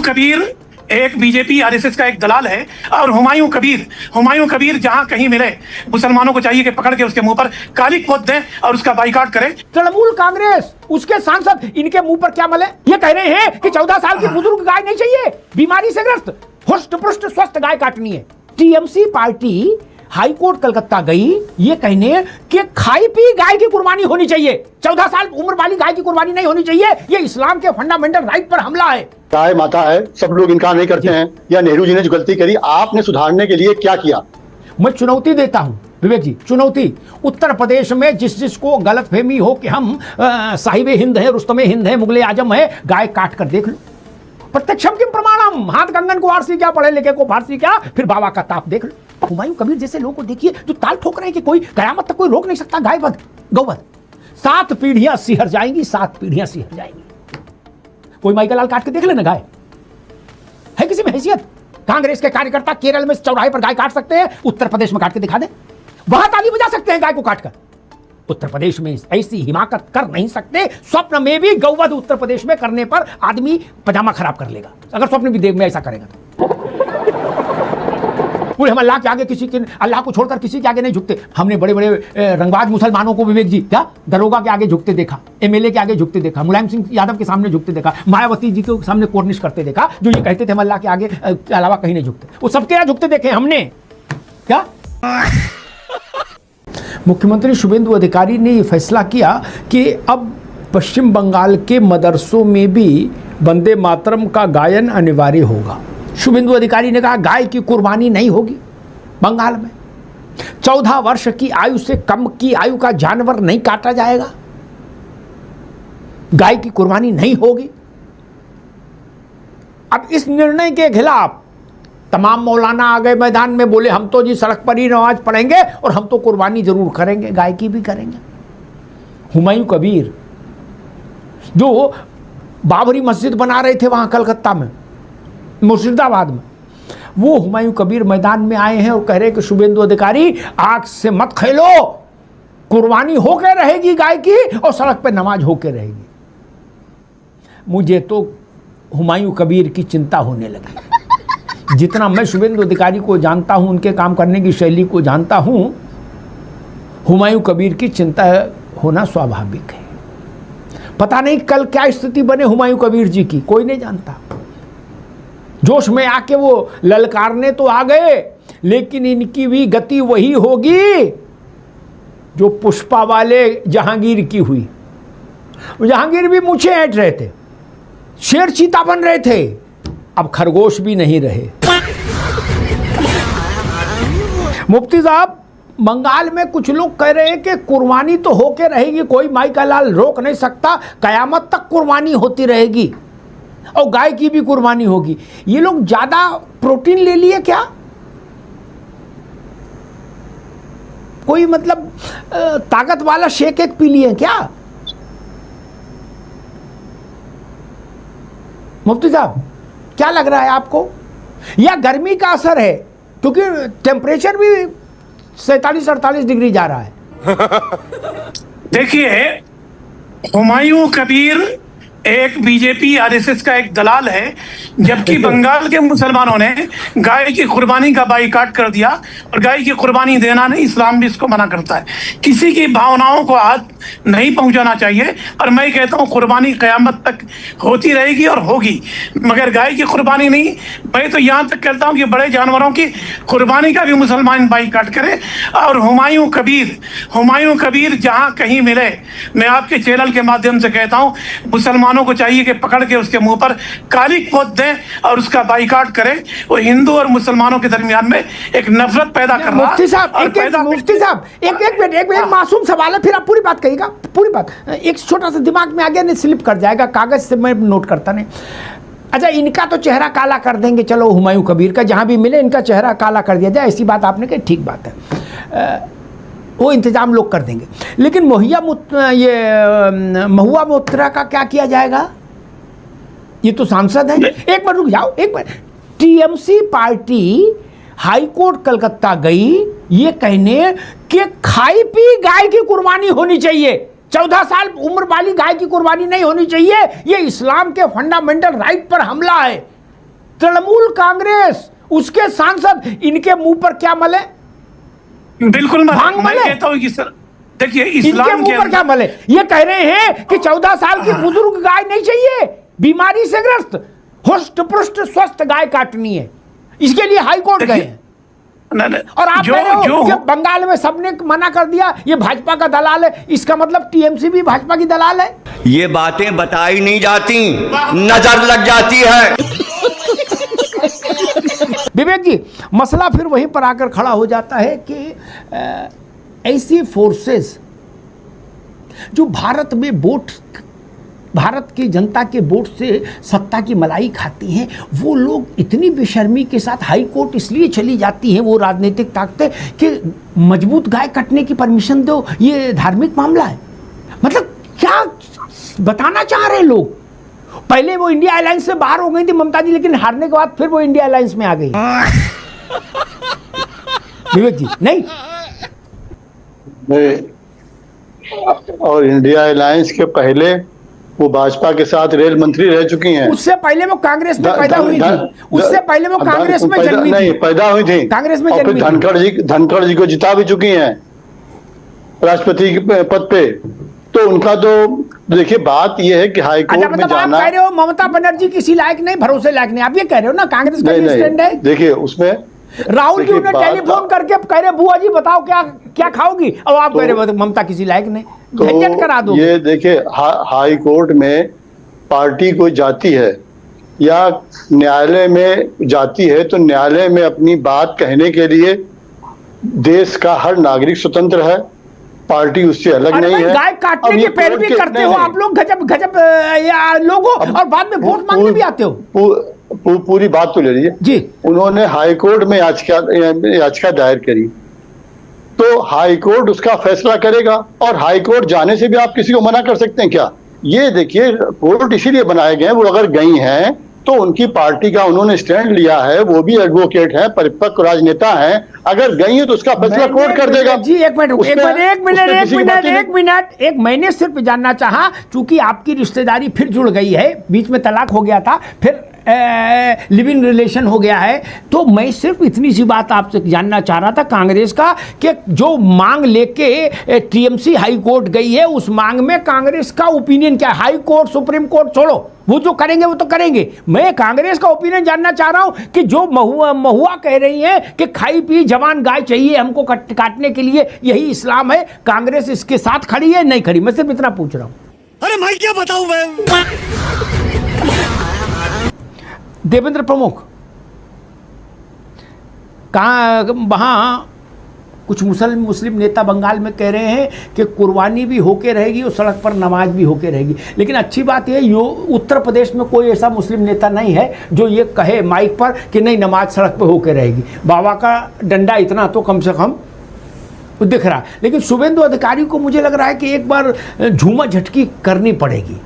हुमायूं कबीर एक BJP RSS का एक दलाल है। और हुमायूं कबीर जहां कहीं मिले मुसलमानों को चाहिए कि पकड़ के उसके मुंह पर काली पोत दें और उसका बाइकाट करें। तृणमूल कांग्रेस उसके सांसद इनके मुंह पर क्या मले? ये कह रहे हैं कि 14 साल की बुजुर्ग गाय नहीं चाहिए, बीमारी से ग्रस्त हुष्ट पुष्ट स्वस्थ गाय काटनी है। TMC party high court Calcutta गई ये कहने कि खाई पी गाय की कुर्बानी होनी चाहिए, 14 साल उम्र वाली गाय की कुर्बानी नहीं होनी चाहिए, ये इस्लाम के फंडामेंटल राइट पर हमला है। गाय माता है, सब लोग इनकार नहीं करते हैं। या नेहरू जी ने जो गलती करी, आपने सुधारने के लिए क्या किया? मैं चुनौती देता हूं विवेक जी, चुनौती। उत्तर प्रदेश में जिसको गलतफहमी हो कि हम साहिबे हिंद है, रुस्तमे हिंद है, मुगले आजम है, गाय काट कर देख लो। प्रत्यक्षम किम प्रमाणम, हाथ कंगन को आरसी क्या, पढ़े लिखे को फारसी क्या, फिर बाबा का ताप देख लो। हुमायूं कबीर जैसे लोगों को देखिए जो ताल ठोक रहे हैं कि कोई कयामत तक कोई रोक नहीं सकता गायवध गौवध। 7 पीढ़ियां सिहर जाएंगी, 7 पीढ़ियां सिहर जाएंगी। कोई माई का लाल काट के देख लेना, गाय है किसी में हैसियत? कांग्रेस के कार्यकर्ता केरल में चौराहे पर गाय काट सकते हैं, उत्तर प्रदेश में काट के दिखा दे, वहां ताली बजा सकते हैं गाय को काटकर। उत्तर प्रदेश में ऐसी हिमाकत कर नहीं सकते। स्वप्न में भी गौवध उत्तर प्रदेश में करने पर आदमी पजामा खराब कर लेगा, अगर स्वप्न भी देव में ऐसा करेगा तो। पूरे हम अल्लाह के आगे किसी के, अल्लाह को छोड़कर किसी के आगे नहीं झुकते। हमने बड़े बड़े रंगबाज मुसलमानों को विवेक जी क्या दरोगा के आगे झुकते देखा, एमएलए के आगे झुकते देखा, मुलायम सिंह यादव के सामने झुकते देखा, मायावती जी के सामने कोर्निश करते देखा, जो ये कहते थे हम अल्लाह के आगे के अलावा कहीं नहीं झुकते, वो सबके यहाँ झुकते देखे हमने क्या। मुख्यमंत्री शुभेंदु अधिकारी ने यह फैसला किया कि अब पश्चिम बंगाल के मदरसों में भी वंदे मातरम का गायन अनिवार्य होगा। शुभेंदु अधिकारी ने कहा गाय की कुर्बानी नहीं होगी बंगाल में, 14 वर्ष की आयु से कम की आयु का जानवर नहीं काटा जाएगा, गाय की कुर्बानी नहीं होगी। अब इस निर्णय के खिलाफ तमाम मौलाना आ गए मैदान में, बोले हम तो जी सड़क पर ही नमाज पढ़ेंगे और हम तो कुर्बानी जरूर करेंगे, गाय की भी करेंगे। हुमायूं कबीर जो बाबरी मस्जिद बना रहे थे वहां कलकत्ता में, मुर्शिदाबाद में, वो हुमायूं कबीर मैदान में आए हैं और कह रहे हैं कि शुभेंदु अधिकारी आग से मत खेलो, कुर्बानी होके रहेगी गाय की और सड़क पे नमाज होके रहेगी। मुझे तो हुमायूं कबीर की चिंता होने लगी। जितना मैं शुभेंदु अधिकारी को जानता हूं, उनके काम करने की शैली को जानता हूं, हुमायूं कबीर की चिंता होना स्वाभाविक है। पता नहीं कल क्या स्थिति बने हुमायूं कबीर जी की, कोई नहीं जानता। जोश में आके वो ललकारने तो आ गए, लेकिन इनकी भी गति वही होगी जो पुष्पा वाले जहांगीर की हुई। जहांगीर भी मूछें ऐंठ रहे थे, शेर चीता बन रहे थे, अब खरगोश भी नहीं रहे। मुफ्ती साहब, बंगाल में कुछ लोग कह रहे हैं कि कुर्बानी तो होके रहेगी, कोई माई का लाल रोक नहीं सकता, कयामत तक कुर्बानी होती रहेगी और गाय की भी कुर्बानी होगी। ये लोग ज्यादा प्रोटीन ले लिए क्या? कोई मतलब ताकत वाला शेक एक पी लिए क्या? मुफ्ती साहब क्या लग रहा है आपको? या गर्मी का असर है, क्योंकि टेम्परेचर भी 47-48 डिग्री जा रहा है। देखिए, हुमायूं कबीर एक बीजेपी आरएसएस का एक दलाल है, जबकि बंगाल के मुसलमानों ने गाय की कुर्बानी का बाइकाट कर दिया। और गाय की कुर्बानी देना नहीं, इस्लाम भी इसको मना करता है। किसी की भावनाओं को हाथ नहीं पहुंचाना चाहिए। और मैं कहता हूं कुर्बानी कयामत तक होती रहेगी और होगी, मगर गाय की कुर्बानी नहीं। मैं तो यहां तक कहता हूं कि बड़े जानवरों की कुर्बानी का भी मुसलमान बाइकाट करे। और हुमायूं कबीर जहां कहीं मिले, मैं आपके चैनल के माध्यम से कहता हूं मुसलमानों को चाहिए कि पकड़ के उसके मुंह पर काली पोत दें और उसका बाइकाट करें। वो हिंदू और मुसलमानों के दरमियान में एक नफरत पैदा कर रहा है। मुफ्ती साहब एक मिनट मासूम सवाल है, फिर आप पूरी बात कहिएगा, पूरी बात। एक छोटा सा दिमाग में आ गया, नहीं स्लिप कर जाएगा, कागज से मैं नोट करता नहीं। अच्छा, इनका तो चेहरा काला कर देंगे, चलो हुमायूं कबीर का जहां भी मिले इनका चेहरा काला कर दिया जाए, ऐसी बात आपने कही, ठीक बात है, वो इंतजाम लोग कर देंगे। लेकिन महुआ मोत्रा का क्या किया जाएगा? ये तो सांसद है। एक बार रुक जाओ, एक बार। TMC party high court Calcutta गई ये कहने कि खाई पी गाय की कुर्बानी होनी चाहिए, 14 साल उम्र वाली गाय की कुर्बानी नहीं होनी चाहिए, ये इस्लाम के फंडामेंटल राइट पर हमला है। तृणमूल कांग्रेस, उसके सांसद इनके मुंह पर क्या मले? बिल्कुल भांग मैं मले? कहता हूं कि सर देखिए इनके इस्लाम मुंह के पर क्या मले? ये कह रहे हैं कि 14 साल की बुजुर्ग गाय नहीं चाहिए, बीमारी से ग्रस्त हुष्ट पुष्ट स्वस्थ गाय काटनी है, इसके लिए हाई कोर्ट गए हैं। और आप कह रहे हो कि बंगाल में सबने मना कर दिया, ये भाजपा का दलाल है, इसका मतलब टीएमसी भी भाजपा की दलाल है? ये बातें बताई नहीं जाती, नजर लग जाती है। विवेक जी, मसला फिर वहीं पर आकर खड़ा हो जाता है कि ऐसी फोर्सेस जो भारत की जनता के वोट से सत्ता की मलाई खाती हैं, वो लोग इतनी बेशर्मी के साथ हाई कोर्ट इसलिए चली जाती हैं, वो राजनीतिक ताकतें, कि मजबूत गाय कटने की परमिशन दो, ये धार्मिक मामला है। मतलब क्या बताना चाह रहे हैं लोग? पहले वो इंडिया अलायंस से बाहर हो गई थी ममता जी, लेकिन हारने के बाद फिर वो इंडिया अलायंस में आ गई। विवेक जी, नहीं और इंडिया अलायंस के पहले वो भाजपा के साथ रेल मंत्री रह चुकी हैं। उससे पहले वो कांग्रेस में पैदा हुई थी, उससे पहले वो कांग्रेस में जन्मी नहीं, थी, पैदा हुई थी कांग्रेस में और फिर जन्मी थी। धनखड़ जी को जिता भी चुकी हैं राष्ट्रपति के पद पे। तो उनका तो देखिए बात ये है कि हाई कोर्ट में मतलब जाना। आप कह रहे हो ममता बनर्जी किसी लायक नहीं, भरोसे लायक नहीं, आप ये कह रहे हो ना? कांग्रेस का स्टैंड है। देखिए उसमें राहुल जी उन्हें टेलीफोन करके कह रहे बुआ जी बताओ क्या क्या खाओगी, और आप कह रहे हो ममता किसी लायक नहीं, झंझट करा दो। ये देखिए हाई कोर्ट में पार्टी कोई जाती है या न्यायालय में जाती है, तो न्यायालय में अपनी बात कहने के लिए देश का हर नागरिक स्वतंत्र है, पार्टी उससे अलग नहीं है। गाय काटने की पैरवी करते हो आप लोग, गजब गजब या लोगों, और बाद में वोट मांगने भी आते हो। पूरी बात तो ले लीजिए जी। उन्होंने हाई कोर्ट में याचिका दायर करी, तो हाई कोर्ट उसका फैसला करेगा, और हाई कोर्ट जाने से भी आप किसी को मना कर सकते हैं क्या? ये देखिए कोर्ट इसीलिए बनाए गए हैं, वो अगर गई हैं तो उनकी पार्टी का उन्होंने स्टैंड लिया है, वो भी एडवोकेट हैं, परिपक्व राजनेता हैं, अगर गई है तो उसका फैसला कोर्ट कर देगा। जी एक मिनट, मैंने सिर्फ जानना चाहा, चूंकि आपकी रिश्तेदारी फिर जुड़ गई है, बीच में तलाक हो गया था, फिर लिव इन रिलेशन हो गया है, तो मैं सिर्फ इतनी सी बात आपसे जानना चाह रहा था कांग्रेस का, कि जो मांग लेके टीएमसी हाई कोर्ट गई है, उस मांग में कांग्रेस का ओपिनियन क्या है? हाई कोर्ट सुप्रीम कोर्ट छोड़ो, वो जो करेंगे वो तो करेंगे, मैं कांग्रेस का ओपिनियन जानना चाह रहा हूं कि जो महुआ कह रही है कि खाई पी जवान गाय चाहिए हमको काटने के लिए, यही इस्लाम है, कांग्रेस इसके साथ खड़ी है नहीं खड़ी? मैं सिर्फ इतना पूछ रहा हूं। अरे मैं क्या बताऊं मैं। देवेंद्र प्रमुख, कहाँ वहाँ कुछ मुस्लिम नेता बंगाल में कह रहे हैं कि कुर्बानी भी होके रहेगी और सड़क पर नमाज भी होके रहेगी, लेकिन अच्छी बात यह उत्तर प्रदेश में कोई ऐसा मुस्लिम नेता नहीं है जो ये कहे माइक पर कि नहीं नमाज सड़क पर होके रहेगी। बाबा का डंडा इतना तो कम से कम दिख रहा है, लेकिन शुभेंदु अधिकारी को मुझे लग रहा है कि एक बार झूमा झटकी करनी पड़ेगी,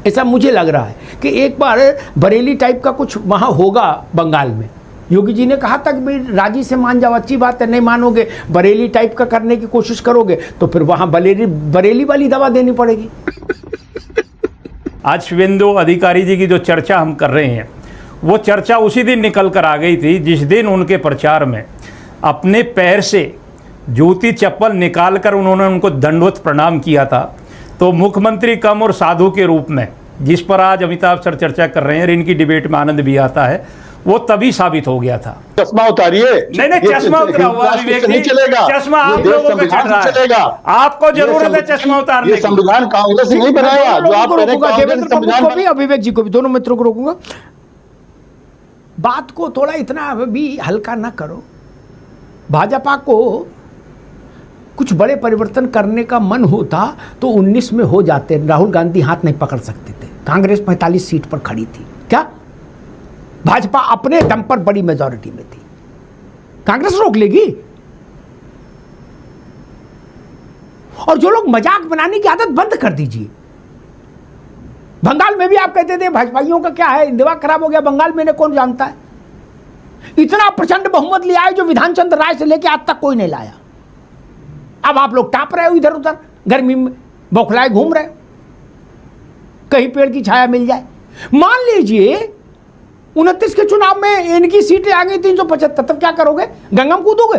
ऐसा मुझे लग रहा है कि एक बार बरेली टाइप का कुछ वहाँ होगा बंगाल में। योगी जी ने कहा था कि भाई राजी से मान जाओ, अच्छी बात है, नहीं मानोगे बरेली टाइप का करने की कोशिश करोगे तो फिर वहाँ बरेली वाली दवा देनी पड़ेगी। आज शुभेंदु अधिकारी जी की जो चर्चा हम कर रहे हैं, वो चर्चा उसी दिन निकल कर आ गई थी जिस दिन उनके प्रचार में अपने पैर से जूती चप्पल निकाल कर उन्होंने उनको दंडवत प्रणाम किया था। तो मुख्यमंत्री कम और साधु के रूप में जिस पर आज अमिताभ सर चर्चा कर रहे हैं और इनकी डिबेट में आनंद भी आता है, वो तभी साबित हो गया था। चश्मा उतारिए। नहीं चश्मा उतरा हुआ विवेक जी, चश्मा आप लोगों पे चढ़ रहा है, आपको जरूरत है चश्मा उतारने की। संविधान कांग्रेस ने नहीं बनाया जो आप कह रहे हैं। देवेंद्र प्रमुख को भी और विवेक जी को भी, दोनों मित्रों को रोकूंगा। बात को थोड़ा इतना भी हल्का ना करो। भाजपा को कुछ बड़े परिवर्तन करने का मन होता तो 19 में हो जाते, राहुल गांधी हाथ नहीं पकड़ सकते थे। कांग्रेस 45 सीट पर खड़ी थी, क्या भाजपा अपने दम पर बड़ी मेजॉरिटी में थी, कांग्रेस रोक लेगी? और जो लोग मजाक बनाने की आदत बंद कर दीजिए। बंगाल में भी आप कहते थे भाजपाइयों का क्या है, दिमाग खराब हो गया, बंगाल में कौन जानता है? इतना प्रचंड बहुमत लिया है जो विधान चंद्र राय से लेकर आज तक कोई नहीं लाया। अब आप लोग टाप रहे हो इधर उधर, गर्मी में बौखलाए घूम रहे हो, कहीं पेड़ की छाया मिल जाए। मान लीजिए 29 के चुनाव में इनकी सीटें आ गई 375, तब क्या करोगे? गंगा में कूदोगे?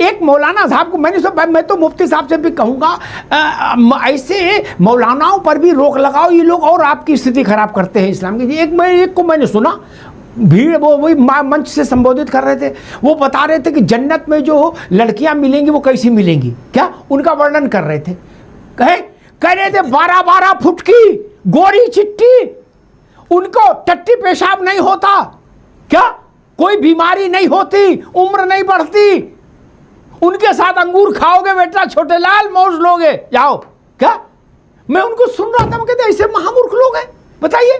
एक मौलाना साहब को मैं तो मुफ्ती साहब से भी कहूंगा, ऐसे मौलानाओं पर भी रोक लगाओ, ये लोग और आपकी स्थिति खराब करते हैं इस्लाम की। एक को मैंने सुना, भीड़ वो वही मंच से संबोधित कर रहे थे, वो बता रहे थे कि जन्नत में जो लड़कियां मिलेंगी वो कैसी मिलेंगी, क्या उनका वर्णन कर रहे थे। कह रहे थे 12-12 फुट की गोरी चिट्टी, उनको टट्टी पेशाब नहीं होता, क्या कोई बीमारी नहीं होती, उम्र नहीं बढ़ती, उनके साथ अंगूर खाओगे बेटा छोटे लाल, मौज लोगे, जाओ। क्या मैं उनको सुन रहा था, मैं कहते ऐसे महामूर्ख लोग हैं, बताइए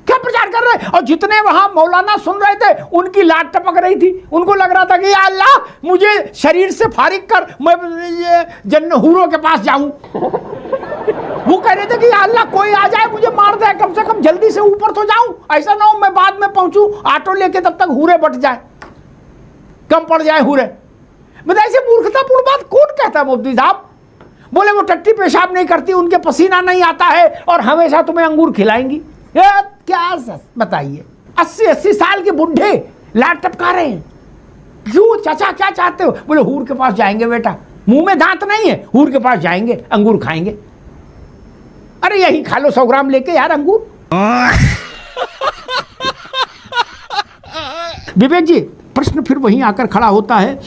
क्या प्रचार कर रहे हैं। और जितने वहां मौलाना सुन रहे थे उनकी लाट टपक रही थी, उनको लग रहा था कि या अल्लाह मुझे शरीर से फारिग कर, मैं हूरों के पास जाऊं। वो कह रहे थे कि या अल्लाह कोई आ जाए मुझे मार दे, कम से कम जल्दी से ऊपर तो जाऊं, ऐसा ना हो मैं बाद में पहुंचूं ऑटो लेके, तब तक हूरे बट जाए, कम पड़ जाए हूरे। मतलब ऐसे मूर्खतापूर्ण बात कौन कहता है मुफ्ती साहब? बोले वो टट्टी पेशाब नहीं करती, उनके पसीना नहीं आता है और हमेशा तुम्हें अंगूर खिलाएंगी। क्या बताइए, 80-80 साल के बुढ़े लाट टपका रहे हैं, क्यों चाचा क्या चाहते हो? बोले हूर के पास जाएंगे बेटा, मुंह में दांत नहीं है, हूर के पास जाएंगे अंगूर खाएंगे। अरे यही खा लो 100 ग्राम लेके यार अंगूर। विवेक जी, प्रश्न फिर वहीं आकर खड़ा होता है,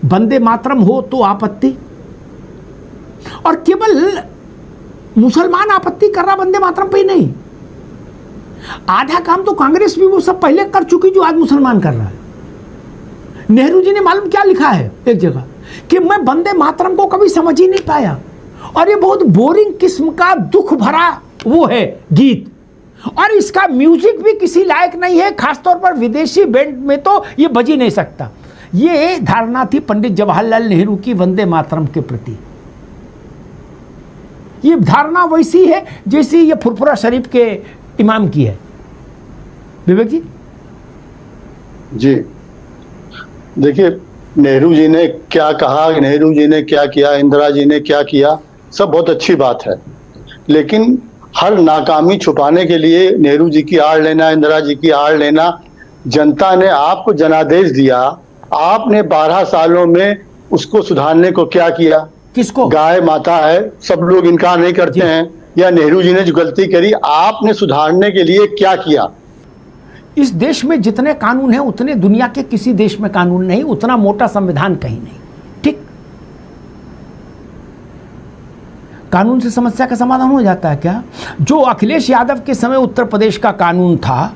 वंदे मातरम हो तो आपत्ति, और केवल मुसलमान आपत्ति कर रहा वंदे मातरम पे ही नहीं, आधा काम तो कांग्रेस भी वो सब पहले कर चुकी जो आज मुसलमान कर रहा है। नेहरू जी ने मालूम क्या लिखा है एक जगह कि मैं वंदे मातरम को कभी समझ ही नहीं पाया, और ये बहुत बोरिंग किस्म का दुख भरा वो है गीत, और इसका म्यूजिक भी किसी लायक नहीं है, खासतौर पर विदेशी बैंड में तो ये बज ही नहीं सकता। ये धारणा थी पंडित जवाहरलाल नेहरू की वंदे मातरम के प्रति। ये धारणा वैसी है जैसी ये फुरफुरा शरीफ के इमाम की है। विवेक जी जी देखिए, नेहरू जी ने क्या कहा, नेहरू जी ने क्या किया, इंदिरा जी ने क्या किया, सब बहुत अच्छी बात है, लेकिन हर नाकामी छुपाने के लिए नेहरू जी की आड़ लेना, इंदिरा जी की आड़ लेना, जनता ने आपको जनादेश दिया, आपने 12 सालों में उसको सुधारने को क्या किया? किसको? गाय माता है, सब लोग इनकार नहीं करते हैं, या नेहरू जी ने जो गलती करी आपने सुधारने के लिए क्या किया? इस देश में जितने कानून हैं उतने दुनिया के किसी देश में कानून नहीं, उतना मोटा संविधान कहीं नहीं। ठीक, कानून से समस्या का समाधान हो जाता है क्या? जो अखिलेश यादव के समय उत्तर प्रदेश का कानून था,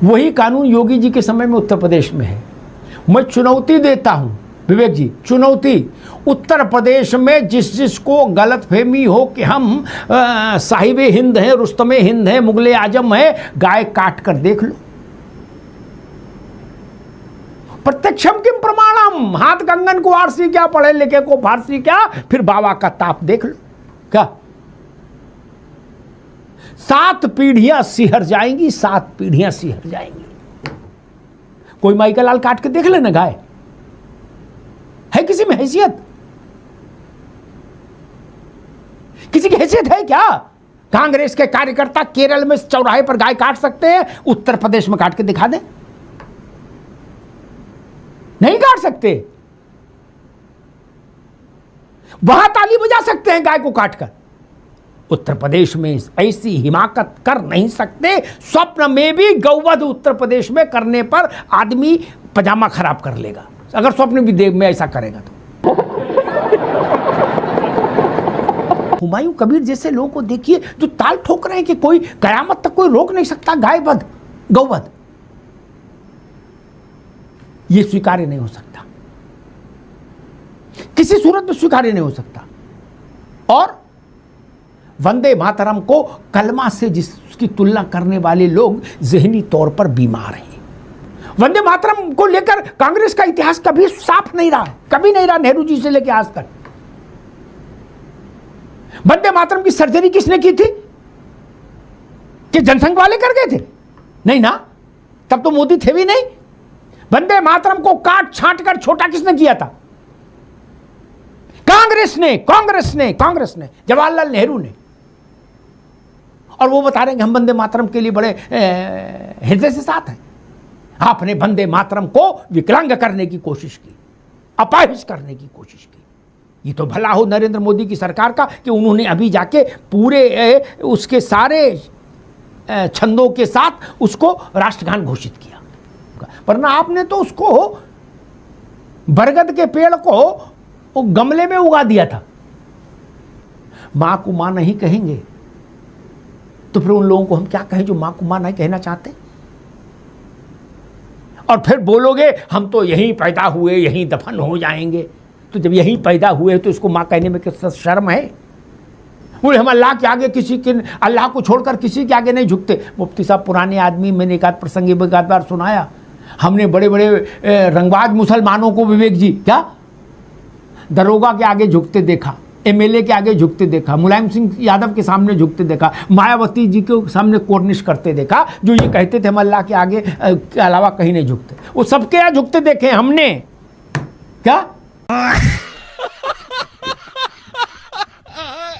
वही कानून योगी जी के समय में उत्तर प्रदेश में है। मैं चुनौती देता हूं विवेक जी, चुनौती, उत्तर प्रदेश में जिसको गलतफहमी हो कि हम साहिबे हिंद हैं, रुस्तमे हिंद हैं, मुगले आजम हैं, गाय काट कर देख लो। प्रत्यक्षम किम प्रमाणम, हाथ कंगन को आरसी क्या, पढ़े लिखे को फारसी क्या, फिर बाबा का ताप देख लो। क्या 7 पीढ़ियां सिहर जाएंगी, 7 पीढ़ियां सिहर जाएंगी। कोई माई का लाल काट के देख लेना, गाय है किसी में हैसियत? किसी की हैसियत है क्या? कांग्रेस के कार्यकर्ता केरल में चौराहे पर गाय काट सकते हैं, उत्तर प्रदेश में काट के दिखा दे? नहीं काट सकते। वहां ताली बजा सकते हैं गाय को काटकर, उत्तर प्रदेश में ऐसी हिमाकत कर नहीं सकते। स्वप्न में भी गौवध उत्तर प्रदेश में करने पर आदमी पजामा खराब कर लेगा, अगर स्वप्न भी देव में ऐसा करेगा तो। हुमायूं कबीर जैसे लोगों को देखिए जो ताल ठोक रहे हैं कि कोई कयामत तक कोई रोक नहीं सकता गायवध गौवध। यह स्वीकार्य नहीं हो सकता, किसी सूरत में स्वीकार्य नहीं हो सकता। और वंदे मातरम को कलमा से जिसकी तुलना करने वाले लोग जहनी तौर पर बीमार हैं। वंदे मातरम को लेकर कांग्रेस का इतिहास कभी साफ नहीं रहा, कभी नहीं रहा, नेहरू जी से लेकर आज तक। वंदे मातरम की सर्जरी किसने की थी? कि जनसंघ वाले कर गए थे? नहीं ना, तब तो मोदी थे भी नहीं। वंदे मातरम को काट छांट कर छोटा किसने किया था? कांग्रेस ने, जवाहरलाल नेहरू ने। और वो बता रहे हैं कि हम वंदे मातरम के लिए बड़े हृदय से साथ हैं। आपने वंदे मातरम को विकलांग करने की कोशिश की, अपाहिज करने की कोशिश की। ये तो भला हो नरेंद्र मोदी की सरकार का कि उन्होंने अभी जाके पूरे उसके सारे छंदों के साथ उसको राष्ट्रगान घोषित किया, वरना आपने तो उसको बरगद के पेड़ को वो गमले में उगा दिया था। मां को मां नहीं कहेंगे तो फिर उन लोगों को हम क्या कहें जो मां को मां नहीं कहना चाहते। और फिर बोलोगे हम तो यहीं पैदा हुए यहीं दफन हो जाएंगे, तो जब यहीं पैदा हुए तो इसको मां कहने में कितना शर्म है। बोले हम अल्लाह के आगे किसी के, अल्लाह को छोड़कर किसी के आगे नहीं झुकते। मुफ्ती साहब पुराने आदमी, मैंने एक आध प्रसंग एक आध बार सुनाया, हमने बड़े बड़े रंगबाज मुसलमानों को विवेक जी क्या दरोगा के आगे झुकते देखा, एमएलए के आगे झुकते देखा, मुलायम सिंह यादव के सामने झुकते देखा, मायावती जी के सामने कोर्निश करते देखा, जो ये कहते थे हम अल्लाह के आगे के अलावा कहीं नहीं झुकते। वो सबके यहाँ झुकते देखे हमने क्या।